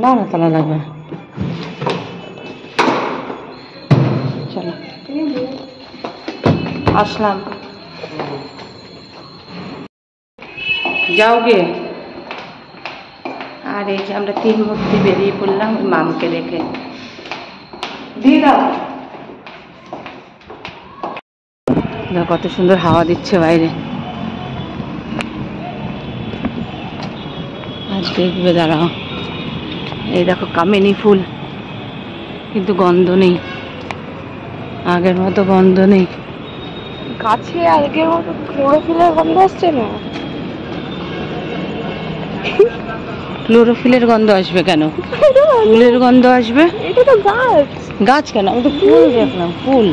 না না তালা লাগবে না। চলো আসলাম। যাও গে। আর এই যে আমরা 3 মূর্তি বেরিয়ে পড়লাম ওই মামকে রেখে। দিয়ে দাও। কত সুন্দর হাওয়া দিচ্ছে বাইরে। আর দেখবে দাঁড়াও, এই দেখো কামিনী ফুল, কিন্তু গন্ধ নেই, আগের মতো গন্ধ নেই। গাছে আগের মতো ক্লোরোফিলের গন্ধ আসছে না। ক্লোরোফিলের গন্ধ আসবে কেন? ফুলের গন্ধ আসবে। এটা তো গাছ। গাছ কেন? আমি তো ফুল দেখলাম, ফুল।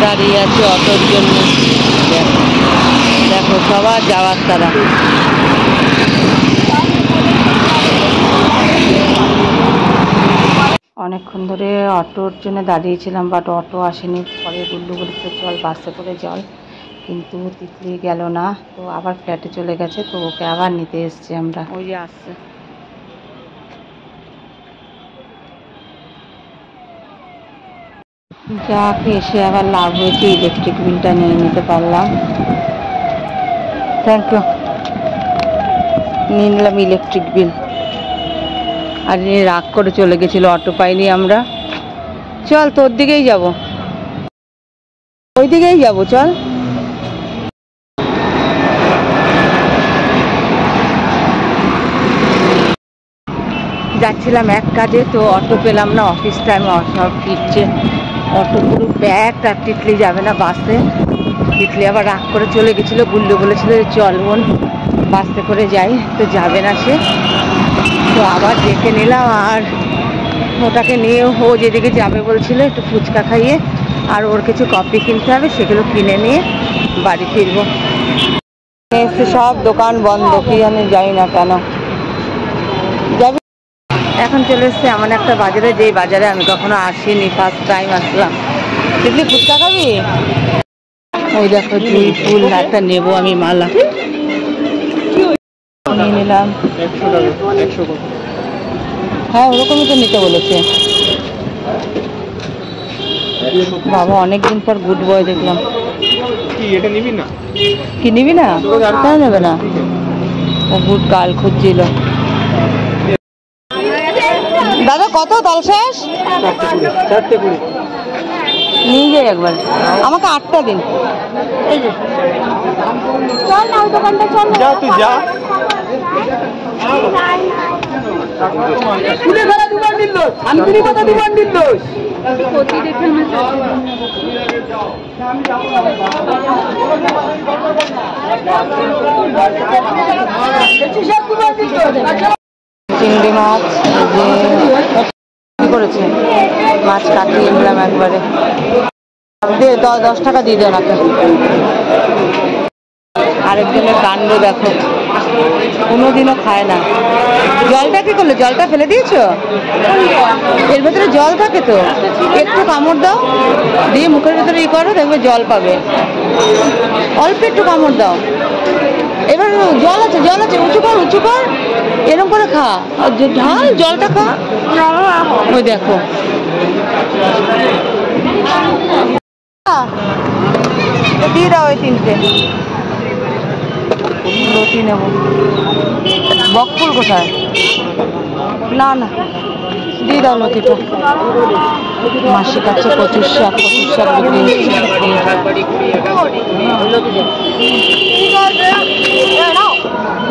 দাঁড়িয়ে আছে অটোর জন্য। দেখো দেখো সবার যাওয়ার তারা। অনেকক্ষণ ধরে অটোর জন্য দাঁড়িয়েছিলাম, বাট অটো আসেনি। পরে গুল্লু বলেছিল চল বাসে করে চল, কিন্তু তিতলি গেল না, তো আবার ফ্ল্যাটে চলে গেছে, তো ওকে আবার নিতে এসছি আমরা। ওই যে আসছে। যাকে এসে আবার লাভ হয়েছে, ইলেকট্রিক বিলটা নিয়ে নিতে পারলাম। Thank you. নিয়ে নিলাম ইলেকট্রিক বিল। আর রাগ করে চলে গেছিল, অটো পাইনি আমরা। চল তোর দিকেই যাব, ওই দিকেই যাব, চল। যাচ্ছিলাম এক কাজে, তো অটো পেলাম না, অফিস টাইম সব ফিরছে, অটো পুরো ব্যাগ। আর তিতলি যাবে না বাসে। তিতলি আবার রাগ করে চলে গেছিলো, গুল্লু বলেছিল চল বোন বাসে করে যাই, তো যাবে না সে। তো আবার ডেকে নিলাম, আর ওটাকে নিয়ে ও যেদিকে যাবে বলছিল একটু ফুচকা খাইয়ে, আর ওর কিছু কফি কিনতে হবে, সেগুলো কিনে নিয়ে বাড়ি ফিরবো। সব দোকান বন্ধ, কি জানি যাই না কেন। যাবি? এখন চলে এসছে এমন একটা বাজারে, যেই বাজারে আমি কখনো আসিনি, ফার্স্ট টাইম আসলাম। দেখলি ফুচকা খাবি? ওই দেখো জুঁই ফুল একটা নেবো আমি, মালা নিয়ে নিলাম। হ্যাঁ ওরকমই তো নিতে বলেছে বাবা। অনেকদিন পর গুড বয় দেখলাম। কি নিবি না? কেন নেবে না? ও গুড গার্ল খুঁজছিল। দাদা কত তাল শেষ? নিয়ে যাই একবার, আমাকে 8টা দিন। চল না ওই দোকানটা, চল যা, তুই যা। কুড়ে ফেলা দুবার দিল, শান্তিনি কথা দুবার দিল। কচি দেখে চিংড়ি মাছ যে করেছে, মাছ কাটিয়ে নিলাম একবারে। দে 10 টাকা দিয়ে দেন ওনাকে। আরেকজনের কাণ্ড দেখো, কোনোদিনও খায় না। জলটা কি করলো? জলটা ফেলে দিয়েছো? এর ভেতরে জল থাকে তো, একটু কামড় দাও, দিয়ে মুখের ভেতরে ই করো, দেখবে জল পাবে। অল্প একটু কামড় দাও। এবার জল আছে, জল আছে, উঁচু কর, উঁচু কর, এরকম করে খা, ঢাল জলটা খা। ওই দেখো দিয়ে দাও ওই 3টে লতি নেব। বকফুল কোথায়? না না দিয়ে দাও লতিটা। মাসি কাছে কচুর শাক, কচুর শাক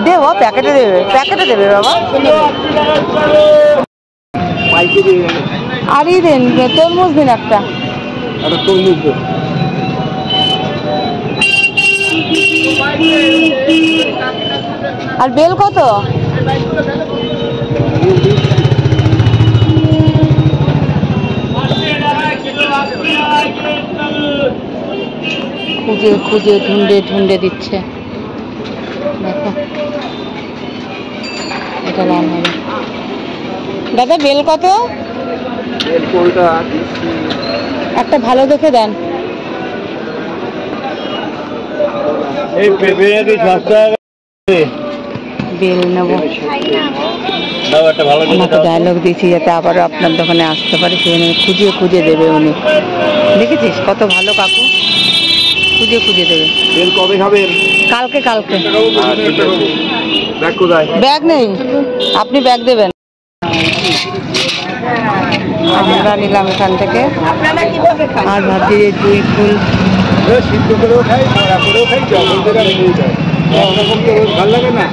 দেবো, প্যাকেটে দেবে, প্যাকেটে দেবে বাবা। আর ই দেন, তরমুজ দিন একটা। আর বেল কত? খুঁজে খুঁজে ঢুন্ডে ঢুন্ডে দিচ্ছে, দেখো এটা লাল হবে। দাদা বেল কত? একটা ভালো দেখে দেন। বেল নেবো। আমাকে ডায়লগ দিয়েছি যাতে আবারও আপনার দোকানে আসতে পারে, সেখানে খুঁজে খুঁজে দেবে উনি। দেখেছিস কত ভালো কাকু, খুঁজে খুঁজে দেবে। বেল কবে খাবেন? কালকে কালকে। ব্যাগ কোথায়? ব্যাগ নেই, আপনি ব্যাগ দেবেন। আমরা নিলাম এখান থেকে। আর ভাবছি যে জুঁই ফুল সিদ্ধ করেও খাই, বড়া করেও খাই, জল করে রেখেই দেয়। একরকম তো রোজ ভালো লাগে না।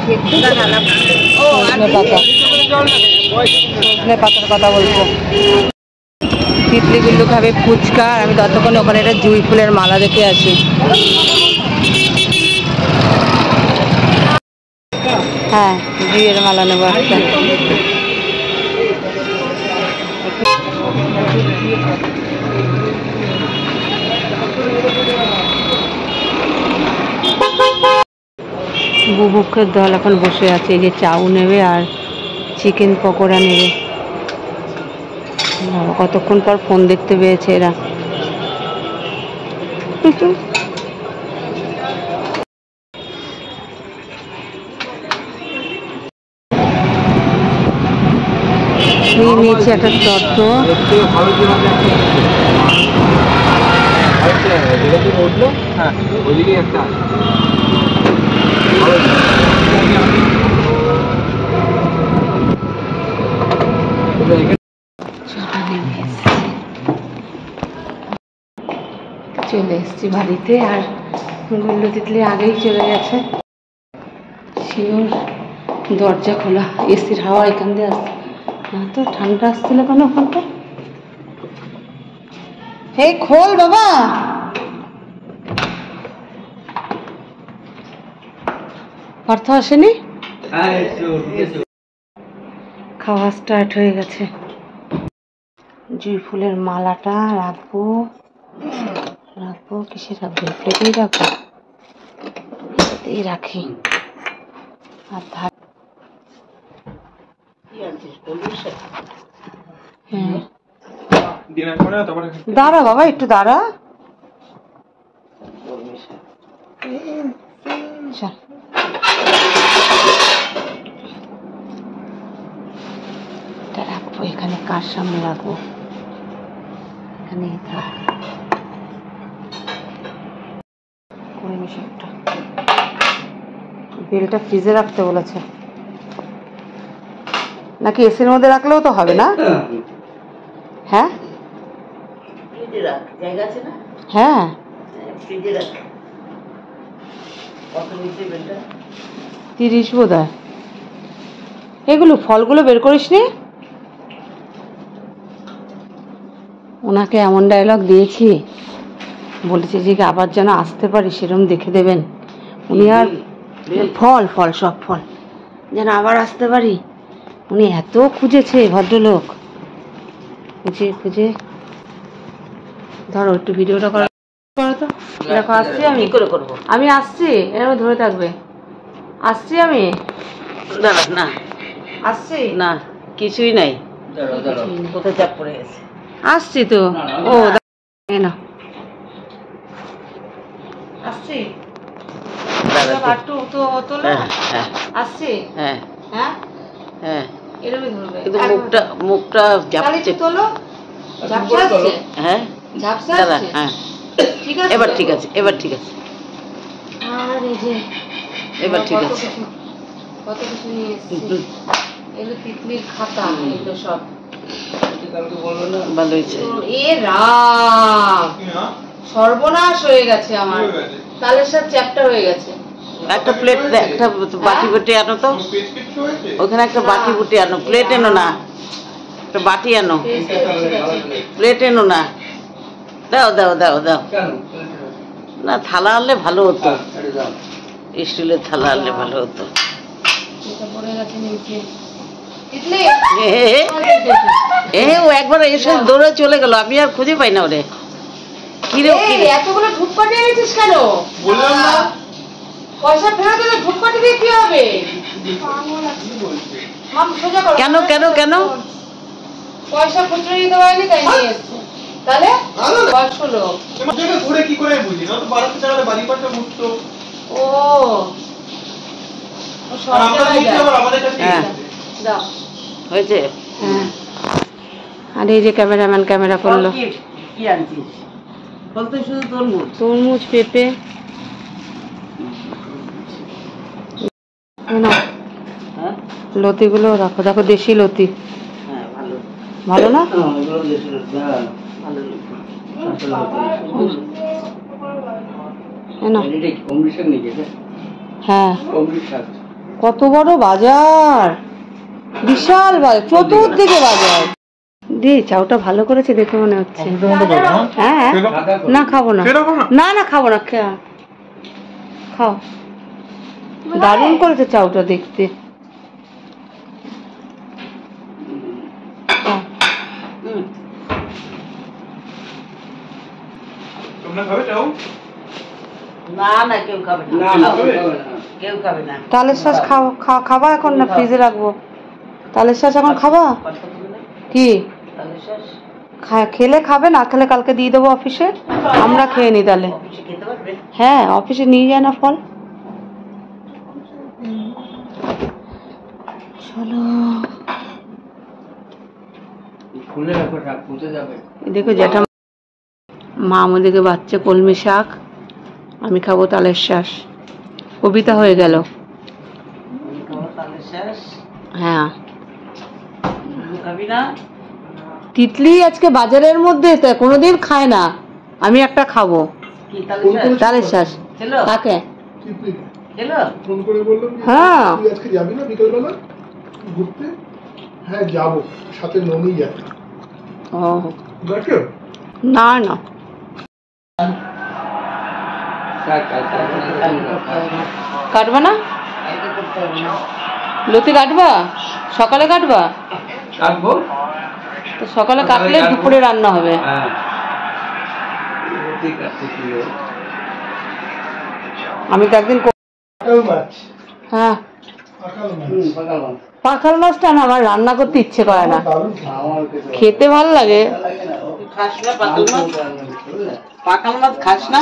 সজনে পাতা, সজনে পাতার কথা বলবো। তিতলি গুল্লু খাবে ফুচকা, আর আমি ততক্ষণে ওখানে একটা জুঁই ফুলের মালা দেখে আসি। হ্যাঁ, জুঁইয়ের মালা নেবো একটা। বুবুক্ষের দল এখন বসে আছে, এই যে চাউ নেবে আর চিকেন পকোড়া নেবে। বাবা, কতক্ষণ পর ফোন দেখতে পেয়েছে এরা। নিয়ে নিয়েছি একটা টোটো। হ্যাঁ, ওইদিকে একটা চলে এসছি বাড়িতে, আর গুল্লু তিতলি আগেই চলে গেছে। শিওর দরজা খোলা, এসির হাওয়া এখান দিয়ে আসছে। এত ঠান্ডা আসছিল কেন ওখানটা? এই খোল বাবা। অর্থ আসেনি, খাওয়া স্টার্ট হয়ে গেছে। জুঁই ফুলের মালাটা রাখবো, রাখবো কিসে রাখবো? প্লেটেই রাখবো, প্লেটেই রাখি। আর হ্যাঁ, দাঁড়া বাবা, একটু দাঁড়া। চল, এটা রাখবো এখানে। কার সামনে রাখবো? এখানে থাক। করে নিস একটা। বেলটা ফ্রিজে রাখতে বলেছে, নাকি এসির মধ্যে রাখলেও তো হবে না? হ্যাঁ, জায়গা আছে না? হ্যাঁ, ফ্রিজে রাখ। কত নিচে বেলটা? 30 বোধ হয়। এগুলো ফলগুলো বের করিস নি? ওনাকে এমন ডায়লগ দিয়েছি, বলেছি যে আবার যেন আসতে পারি সেরকম দেখে দেবেন। উনি আর ফল ফল সব ফল যেন আবার আসতে পারি। উনি এত খুঁজেছে ভদ্রলোক, খুঁজে খুঁজে। ধরো একটু ভিডিওটা করো তো। দেখো আসছি আমি, কি করে করবো? আমি আসছি, এরকম ধরে থাকবে। আসছি আমি, দাঁড়া না, আসছি না কিছুই নাই। কোথায় চাপ পড়ে গেছে? আসছি তো। ও না, আসছি। একটু তো তোলো। আসছি। হ্যাঁ হ্যাঁ হ্যাঁ, এরকমই ধরবে। কিন্তু মুখটা ঝাপছে। তোলো, ঝাপসা আসছে। হ্যাঁ, ঝাপসা দাঁড়া। আসছে। হ্যাঁ, ঠিক আছে, এবার ঠিক আছে, এবার ঠিক আছে, আর এই যে এবার ঠিক কত আছে। কিছু, কত কিছু নিয়ে এসেছি। এগুলো তিতলির খাতা, এগুলো সব। ভালো হয়েছে। এ রাম, সর্বনাশ হয়ে গেছে আমার। তালের সাথে চ্যাপ্টা হয়ে গেছে। একটা প্লেট, একটা বাটি বুটি আনো তো। ওখানে একটা বাটি বুটি আনো, প্লেট এনো না, একটা বাটি আনো, প্লেট এনো না। দাও দাও দাও দাও। না, থালা আনলে ভালো হতো, স্টিলের থালা আনলে ভালো হতো। ও একবার এসে দৌড়ে চলে গেল, আমি আর খুঁজে পাই না ওরে। কিরে এতগুলো ধূপকাঠি এনেছিস কেন? বললাম না পয়সা ফেরত দিলে ধূপকাঠি দিয়ে কি হবে? কেন কেন কেন? পয়সা খুচরো দিতে পারেনি তাই নিয়ে এসেছে। তাহলে বয়স্ক লোক ঘুরে কি করে বুঝি না তো 1200 টাকা বাড়ি পাঠা মুক্ত। ও হ্যাঁ হয়েছে। হ্যাঁ, আর এই যে ক্যামেরাম্যান ক্যামেরা করলো। কি আনছিস? বলতে শুধু তরমুজ, তরমুজ, পেঁপে। না, হ্যাঁ লতিগুলো রাখো, দেখো দেশি লতি। হ্যাঁ ভালো ভালো না? এগুলো দেশি লতি, হ্যাঁ ভালো হ্যাঁ, কত বড় বাজার, বিশাল বাজার, চতুর্দিকে বাজার। দি চাউটা ভালো করেছে দেখে মনে হচ্ছে। হ্যাঁ, না খাবো না, না না খাবো না, খাও। দারুণ করেছে চাউটা দেখতে। না না কেউ খাবে না, কেউ খাবে না। তালের শাঁস খাবা এখন না ফ্রিজে রাখবো? তালের শাঁস এখন খাবা? কি খেলে খাবে, না খেলে কালকে দিয়ে দেবো অফিসে, আমরা খেয়ে নি তাহলে। হ্যাঁ, অফিসে নিয়ে যায় না ফল। চলো দেখো যেটা মা আমাদেরকে বাচ্চা কলমি শাক, আমি খাবো তালের শাঁস। কবিতা হয়ে গেল। হ্যাঁ, তিতলি আজকে বাজারের মধ্যে কোনোদিন খায় না, আমি একটা খাবো তালের শাঁস। কাকে? হ্যাঁ, আজকে যাবি না বিকেলবেলা ঘুরতে? হ্যাঁ যাবো, সাথে নমি যাবে। ও না না, কাটবা না? লতি কাটবা? সকালে কাটবা? কাটবো তো সকালে কাটলে দুপুরে রান্না হবে। আমি তো একদিন হ্যাঁ, পাখাল মাছটা না আমার রান্না করতে ইচ্ছে করে না, খেতে ভালো লাগে। পাকাল মাছ খাস না?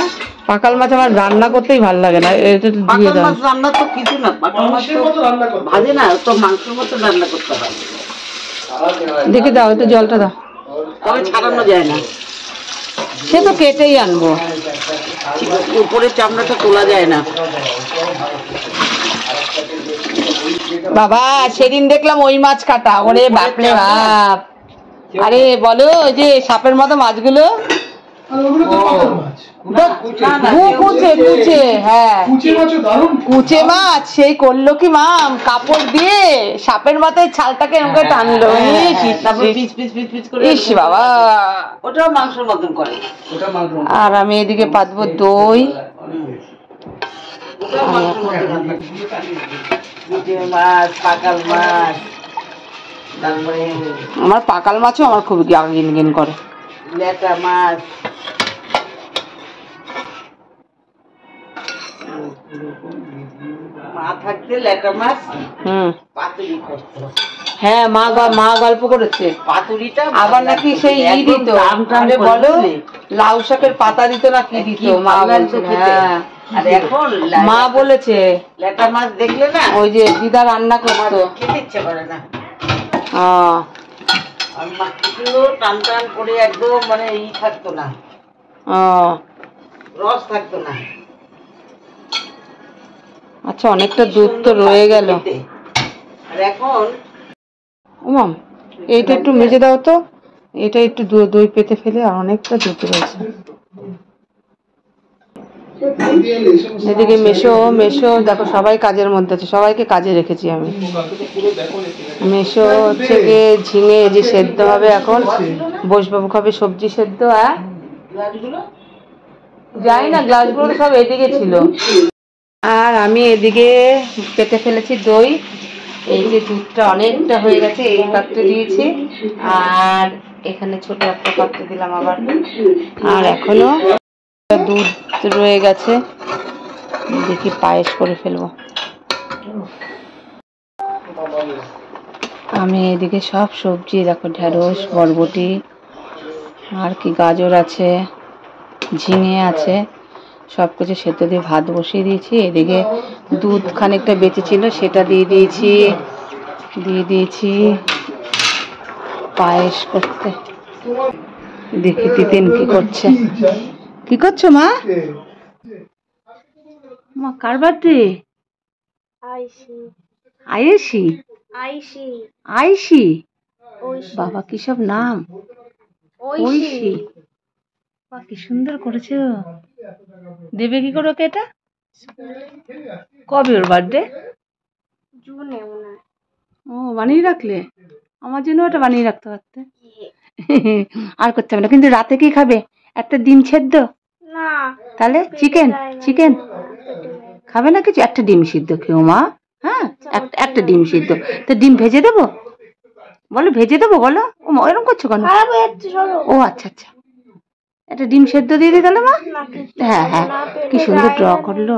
পাকাল মাছ আমার রান্না করতেই ভালো লাগে না। এটা দিয়ে দাও। মাছ রান্না তো কিছু না, পাকাল মাছ ভাজে না, তো মাংসের মতো রান্না করতে হয়। দেখে দাও, একটু জলটা দাও। তবে ছাড়ানো যায় না, সে তো কেটেই আনবো, উপরের চামড়াটা তোলা যায় না। বাবা সেদিন দেখলাম ওই মাছ কাটা, ওরে বাপরে বাপ। আরে বলো যে সাপের মতো মাছগুলো, কুচে মাছ, সেই করলো কি মাম কাপড় দিয়ে সাপের মাথায় ছালটাকে এরকম করে টানলো। ইস বাবা, ওটাও মাংসের মতন করে। আর আমি এদিকে পাতবো দই। মাছ, পাকাল মাছ, তারপরে আমার পাকাল মাছও আমার খুব ঘিন করে। লেটা মাছ, মা থাকতে লেটা মাছ পাতুরি করতো। হ্যাঁ, মা গল্প করেছে পাতুরিটা আবার নাকি সেই ই দিত, বলো লাউ শাকের পাতা দিত না কি দিত, মা বলছে। হ্যাঁ, আর এখন মা বলেছে লেটা মাছ দেখলে না ওই যে দিদা রান্না করতো, খেতে ইচ্ছে করে না। টান টান করে একদম মানে ই থাকতো না, রস থাকতো না। আচ্ছা, অনেকটা দুধ তো রয়ে গেল। আর এখন মাম এইটা একটু মেজে দাও তো, এটা একটু দই পেতে ফেলে, আর অনেকটা দুধ রয়েছে। এদিকে মেশো দেখো সবাই কাজের মধ্যে আছে, সবাইকে কাজে রেখেছি আমি। মেশো হচ্ছে গিয়ে ঝিঙে যে সেদ্ধ হবে এখন, বসবাবু খাবে সবজি সেদ্ধ। যাই না, গ্লাসগুলো সব এদিকে ছিল। আর আমি এদিকে পেতে ফেলেছি দই। এই যে দুধটা অনেকটা হয়ে গেছে, এই পাত্রে দিয়েছি, আর এখানে ছোট একটা পাত্রে দিলাম আবার, আর এখনো দুধ রয়ে গেছে। দেখি পায়েস করে ফেলবো। আমি এদিকে সব সবজি দেখো, ঢেঁড়স, বরবটি, আর কি গাজর আছে, ঝিঙে আছে, সব কিছু সেদ্ধ দিয়ে ভাত বসিয়ে দিয়েছি। এদিকে দুধ খানিকটা বেঁচেছিল সেটা দিয়ে দিয়েছি পায়েস করতে। দেখি তিতিন কি করছো মা? মা কার বার্থডে? আয়েশি। বাবা কি সব নাম। ঐশী, বাহ কি সুন্দর করেছো। দেবে কি করে ওকে এটা? কবে ওর বার্থডে? জুনে। ও বানিয়ে রাখলে, আমার জন্য ওটা বানিয়ে রাখতে পারতে। আর করতে হবে না। কিন্তু রাতে কি খাবে? একটা ডিম সেদ্ধ? না। তাহলে চিকেন খাবে না কিছু? একটা ডিম সিদ্ধ খেও মা। হ্যাঁ, একটা ডিম সিদ্ধ। তো ডিম ভেজে দেবো? বলো ভেজে দেবো, বলো। ও মা এরকম করছো কেন? ও আচ্ছা আচ্ছা, একটা ডিম সেদ্ধ দিয়ে দিই তাহলে মা। হ্যাঁ হ্যাঁ, কি সুন্দর ড্র করলো।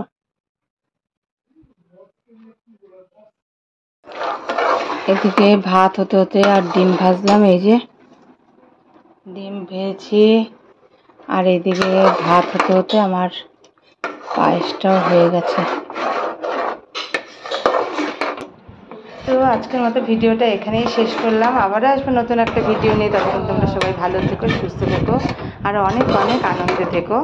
এদিকে ভাত হতে হতে আর ডিম ভাজলাম, এই যে ডিম ভেজে, আর এদিকে ভাত হতে হতে আমার পায়েসটাও হয়ে গেছে। তো আজকের মতো ভিডিওটা এখানেই শেষ করলাম। আবারও আসবো নতুন একটা ভিডিও নিয়ে। তখন তোমরা সবাই ভালো থেকো, সুস্থ থেকো, আর অনেক অনেক আনন্দে থেকো।